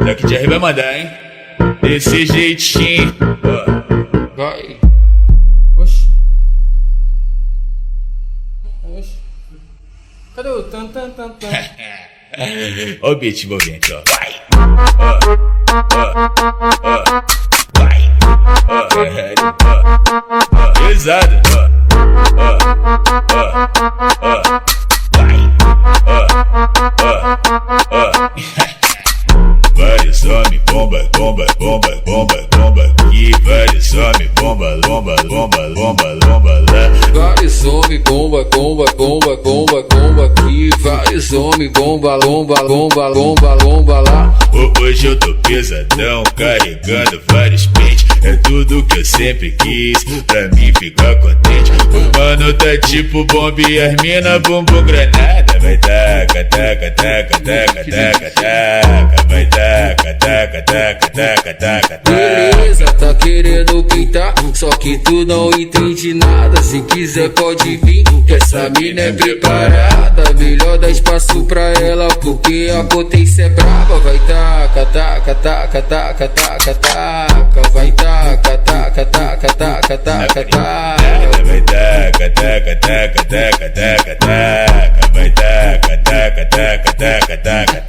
Daqui de vai mandar, hein? Desse jeitinho. Vai. Oxi. Oxi. Cadê o tan tan tan tan? Ó o beat envolvente, ó. Vai. Vai. Pesado. Vários homens, bomba, bomba, bomba, bomba, bomba aqui. Vários homens, bomba, lomba, lomba, lomba, lomba lá. Vários homens, bomba, bomba, bomba, bomba, bomba aqui. Vários homens, bomba, lomba, lomba, lomba, lomba lá. Hoje eu tô pesadão, carregando vários pentes. É tudo que eu sempre quis, pra mim ficar contente. O mano tá tipo bomba e as mina bumbum granada. Vai taca, taca, taca, taca, taca, taca. Vai taca, taca, taca, taca, taca, taca. Beleza, tá querendo pintar, só que tu não entende nada. Se quiser pode vir, que essa mina é preparada. Melhor dar espaço pra ela, porque a potência é braba. Vai taca, taca, taca, taca, taca, taca. Vai taca, taca, taca, taca, taca, taca. Vai taca, taca, taca, taca, taca, taca. Vai taca, taca, taca, taca, taca.